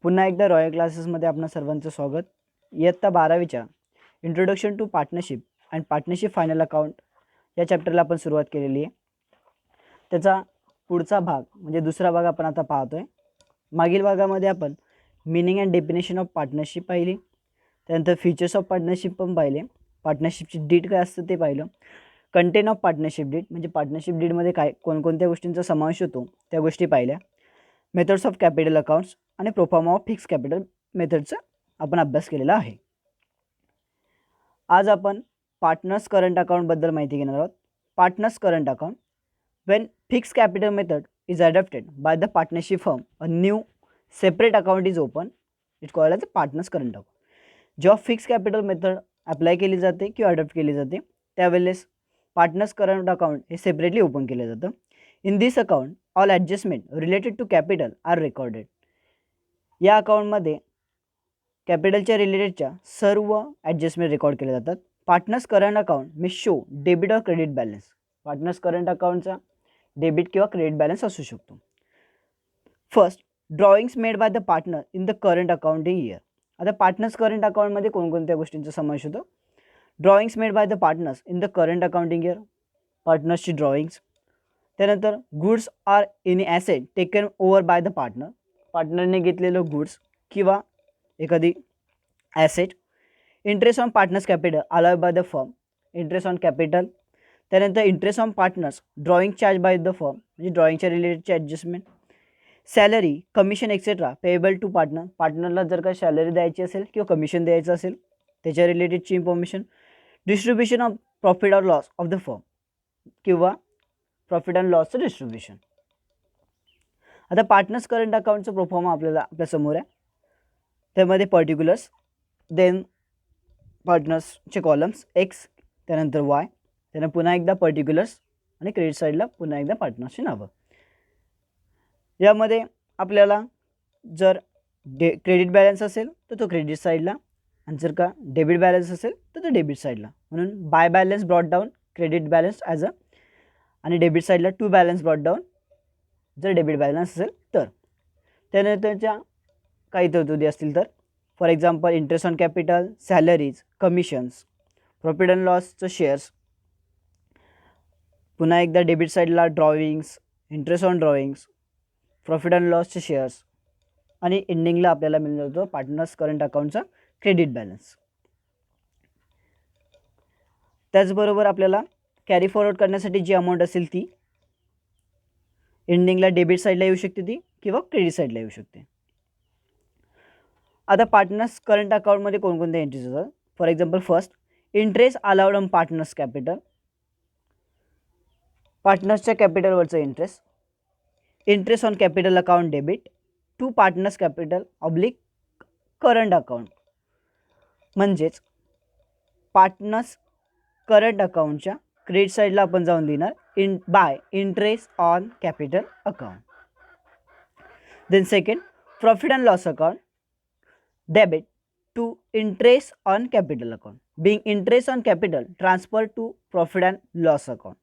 पुन्हा एकदा रॉयल क्लासेसमध्ये आपणा सर्वांचं स्वागत. इयत्ता 12वीच्या introduction to partnership and partnership final account या चॅप्टरला आपण सुरुवात केलेली आहे. त्याचा पुढचा भाग म्हणजे दुसरा भाग आपण आता पाहतोय. मागील भागामध्ये आपण meaning and definition of partnership पाहिली, त्यानंतर फीचर्स ऑफ पार्टनरशिप पण पाहिले, पार्टनरशिपची डीड काय असतं ते पाहिलं, कंटेंट ऑफ पार्टनरशिप डीड म्हणजे पार्टनरशिप डीडमध्ये काय कोणकोणत्या गोष्टींचा समावेश होतो त्या गोष्टी पाहिल्या, मेथड्स ऑफ कॅपिटल अकाउंट्स आणि प्रोफॉर्मा ऑफ फिक्स कॅपिटल मेथडचा आपण अभ्यास केलेला आहे. आज आपण पार्टनर्स करंट अकाउंटबद्दल माहिती घेणार आहोत. Partners current account when fixed capital method is adopted by the partnership firm, a new separate account is open. It's called as a partners current account. जेव्हा फिक्स कॅपिटल मेथड अप्लाय केली जाते किंवा adopt केली जाते त्यावेळेस partners current account हे separately open केलं जातं. In this account all adjustment related to capital are recorded. या अकाउंटमध्ये कॅपिटलच्या रिलेटेडच्या सर्व ॲडजस्टमेंट रेकॉर्ड केल्या जातात. पार्टनर्स करंट अकाउंट मे शो डेबिट और क्रेडिट बॅलन्स. पार्टनर्स करंट अकाउंटचा डेबिट किंवा क्रेडिट बॅलन्स असू शकतो. First, drawings made by the partner in the current accounting year. आता पार्टनर्स करंट अकाउंटमध्ये कोणकोणत्या गोष्टींचा समावेश होतो? Drawings made by the partners in the current accounting year, पार्टनर्सची ड्रॉइंग्स. त्यानंतर goods are in asset taken over by the partner. पार्टनरने घेतलेलं गुड्स किंवा एखादी asset. Interest on partners capital allowed by the firm. Interest on capital. त्यानंतर interest on partners drawing charge by the firm म्हणजे ड्रॉइंगच्या रिलेटेडचे adjustment. Salary, commission etcetera payable to partner. पार्टनरला जर का सॅलरी द्यायची असेल किंवा कमिशन द्यायचं असेल त्याच्या रिलेटेडची information. Distribution of profit or loss of the firm किंवा प्रॉफिट अँड लॉसचं डिस्ट्रीब्युशन. आता पार्टनर्स करंट अकाउंटचं प्रोफॉर्मा आपल्यासमोर आहे. त्यामध्ये पर्टिक्युलर्स, देन पार्टनर्सचे कॉलम्स एक्स, त्यानंतर वाय, त्यानंतर पुन्हा एकदा पर्टिक्युलर्स आणि क्रेडिट साईडला पुन्हा एकदा पार्टनर्सची नावं. यामध्ये आपल्याला जर क्रेडिट बॅलन्स असेल तर तो क्रेडिट साईडला आणि जर का डेबिट बॅलन्स असेल तर तो डेबिट साईडला. म्हणून by balance brought down credit balance as a आणि डेबिट साईडला टू बॅलन्स ब्रॉट डाऊन जर डेबिट बॅलन्स असेल तर. त्यानंतरच्या काही तरतुदी असतील तर for example interest on capital, salaries, commissions, profit and लॉसचं शेअर्स. पुन्हा एकदा डेबिट साईडला drawings, interest on drawings, profit and लॉसचे शेअर्स आणि एंडिंगला आपल्याला मिळून जातो पार्टनर्स करंट अकाउंटचा क्रेडिट बॅलन्स. त्याचबरोबर आपल्याला कॅरी फॉरवर्ड करण्यासाठी जी अमाऊंट असेल ती एंडिंगला डेबिट साईडला येऊ शकते ती किंवा क्रेडिट साईडला येऊ शकते. आता पार्टनर्स करंट अकाउंटमध्ये कोणकोणत्या एंट्रीज होतात? For example first, interest allowed on partners capital. पार्टनर्सच्या कॅपिटलवरचं interest. Interest on capital account debit to partners capital oblique current account. म्हणजेच पार्टनर्स करंट अकाउंटच्या क्रेडिट साईडला आपण जाऊन देणार by interest on capital account. Then second, profit and loss account debit to interest on capital account being interest on capital transfer to profit and loss account.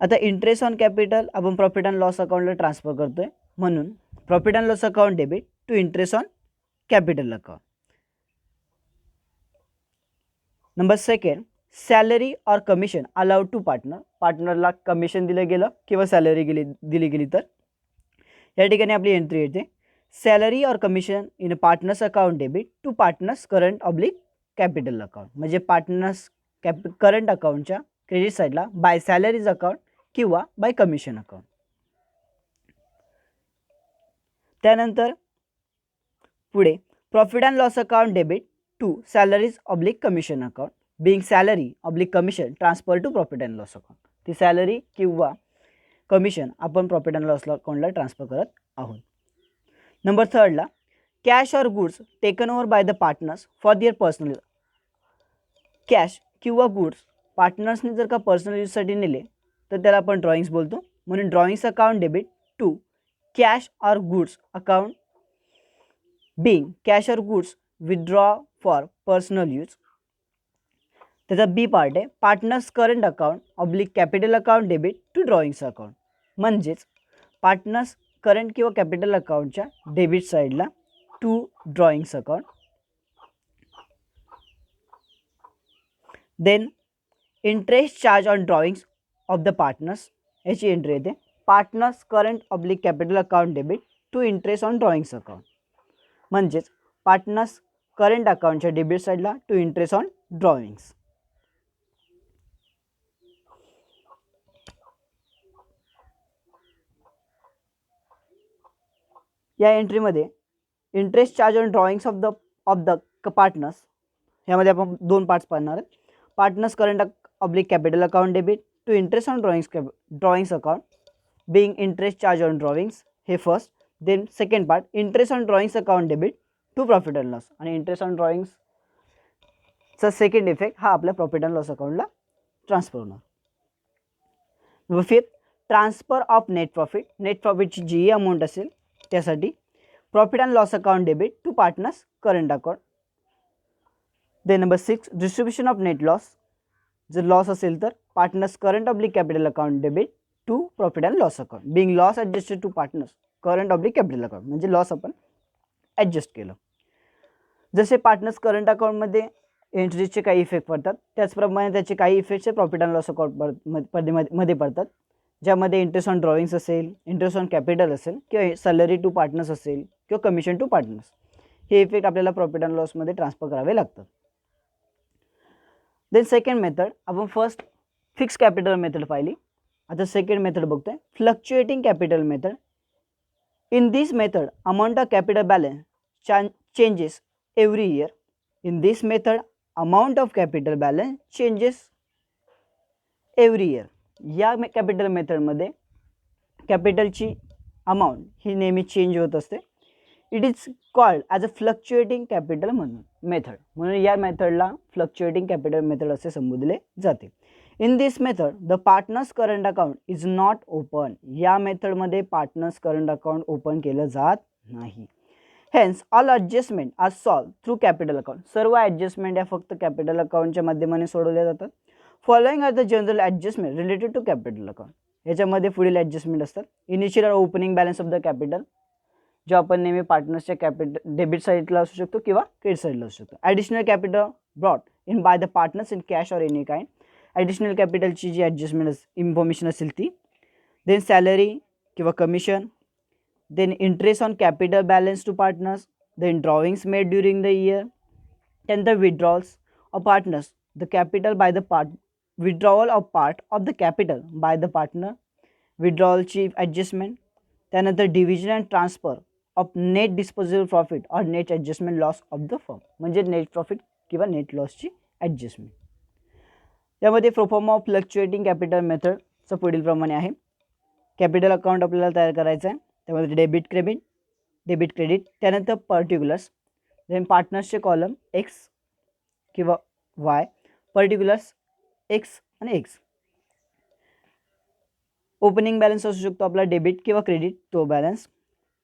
आता interest on capital आपण profit and loss अकाउंटला transfer करतो आहे म्हणून profit and loss account debit to interest on capital account. Number second, salary or commission allowed to partner. पार्टनरला commission दिलं गेलं किंवा सॅलरी दिली गेली तर या ठिकाणी आपली एंट्री येते salary or commission in partners account debit to partners current oblique capital account. म्हणजे पार्टनर्स करंट अकाउंटच्या क्रेडिट साईडला बाय सॅलरीज अकाउंट किंवा बाय कमिशन अकाउंट. त्यानंतर पुढे profit and loss account debit to salaries oblique commission account being salary oblique commission transfer to profit and loss account. ती salary किंवा commission आपण profit and loss अकाउंटला transfer करत आहोत. Number थर्डला, cash or goods taken over by the partners for their personal. Cash किंवा goods पार्टनर्सने जर का पर्सनल यूजसाठी नेले तर त्याला आपण ड्रॉइंग्स बोलतो. म्हणून drawings account debit to cash or goods account being cash or goods withdraw for personal use. त्याचा बी पार्ट आहे partners current account oblique capital account debit to drawings account. म्हणजेच पार्टनर्स करंट किंवा capital अकाउंटच्या debit साईडला to drawings account. Then interest charge on drawings of the partners याची entry येते. Partners current oblique capital account debit to interest on drawings account. म्हणजेच partners current अकाउंटच्या debit साईडला to interest on drawings. या एंट्रीमध्ये interest charge on drawings of the partners यामध्ये आपण दोन parts पाहणार आहेत. Partners current oblique capital account debit to interest on drawings account being interest charge on drawings हे first. Then second part interest on drawings account debit to profit and loss. आणि interest on ड्रॉइंग्सचा second effect हा आपल्या profit and loss अकाउंटला transfer होणार. Number fifth transfer of net profit. Net प्रॉफिटची जी amount असेल त्यासाठी profit and loss account debit to partners current account. Then number six distribution of net loss. जर लॉस असेल तर partners current oblique capital account debit to profit and loss account being loss adjusted to partners current oblique capital account. म्हणजे loss आपण adjust केलं. जसे partners current अकाउंटमध्ये एंट्रीजचे काही effect पडतात त्याचप्रमाणे त्याचे काही effects profit and loss account मध्ये पडतात. ज्यामध्ये इंटरेस्ट ऑन ड्रॉइंग्स असेल, इंटरेस्ट ऑन कॅपिटल असेल किंवा सॅलरी टू पार्टनर्स असेल किंवा कमिशन टू पार्टनर्स हे इफेक्ट आपल्याला प्रॉफिट अँड लॉसमध्ये ट्रान्सफर करावे लागतात. देन सेकंड मेथड आपण फर्स्ट फिक्स कॅपिटल मेथड पाहिली. आता सेकंड मेथड बघतोय fluctuating capital method. In this method amount of capital balance changes every year. In this method amount of capital balance changes every year. या capital मेथडमध्ये कॅपिटलची amount ही नेहमी change होत असते. It is called as a fluctuating capital method. म्हणून या मेथडला फ्लक्च्युएटिंग कॅपिटल मेथड असे संबोधले जाते. In this method the partners current account is not open. या मेथडमध्ये पार्टनर्स करंट अकाउंट ओपन केलं जात नाही. Hence all adjustment are solve through capital account. सर्व ॲडजस्टमेंट या फक्त कॅपिटल अकाउंटच्या माध्यमाने सोडवल्या जातात. Following are the general adjustment related to capital account. याच्यामध्ये पुढील ॲडजस्टमेंट असतात. Initial opening balance of the capital जो आपण नेहमी पार्टनर्सच्या कॅपिटल डेबिट साईडला असू शकतो किंवा क्रेडिट साईडला असू शकतो. Additional capital brought in by the partners in cash or any kind. Additional कॅपिटलची जी ॲडजस्टमेंट इन्फॉर्मेशन असेल ती. देन सॅलरी किंवा commission. Then interest on capital balance to partners. Then drawings made during the year. त्यानंतर withdrawals of partners the capital by the withdrawal of part of the capital by the partner. विड्रॉवलची adjustment. त्यानंतर division and transfer of net disposable profit or net adjustment loss of the firm. म्हणजे net profit किंवा net लॉसची adjustment. यामध्ये proforma of fluctuating capital मेथडचं पुढील प्रमाणे आहे. Capital account आपल्याला तयार करायचं आहे. त्यामध्ये डेबिट क्रेडिट त्यानंतर पर्टिक्युलर्स. देन पार्टनर्सचे कॉलम एक्स किंवा वाय. पर्टिक्युलर्स एक्स आणि एक्स. ओपनिंग बॅलन्स असू शकतो आपला डेबिट किंवा क्रेडिट तो बॅलन्स.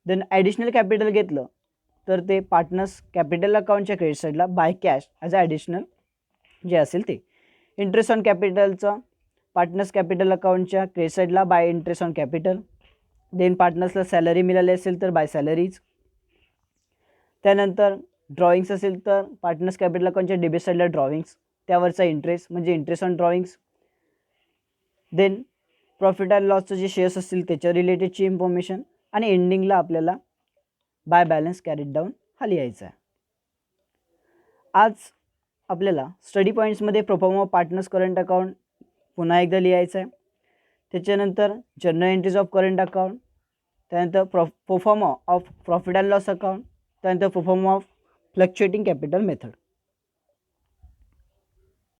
देन ॲडिशनल कॅपिटल घेतलं तर ते पार्टनर्स कॅपिटल अकाउंटच्या क्रेडिट साईडला by cash as a additional जे असेल ते. इंटरेस्ट ऑन कॅपिटलचं पार्टनर्स कॅपिटल अकाउंटच्या क्रेडिट साईडला by interest on capital. Then पार्टनर्सला सॅलरी मिळाली असेल तर बाय सॅलरीज. त्यानंतर ड्रॉइंग्स असेल तर पार्टनर्स कॅपिटल अकाउंटच्या डेबिट साईडला ड्रॉइंग्स त्यावरचा इंटरेस्ट म्हणजे interest on drawings. Then profit and लॉसचं जे शेअर्स असतील त्याच्या रिलेटेडची इन्फॉर्मेशन. आणि एंडिंगला आपल्याला बाय बॅलन्स कॅरीड डाऊन हा लिहायचा आहे. आज आपल्याला स्टडी पॉईंट्समध्ये proforma of partners current account पुन्हा एकदा लिहायचं आहे. त्याच्यानंतर journal entries of current account. त्यानंतर proforma of profit and loss account. त्यानंतर proforma of fluctuating capital method.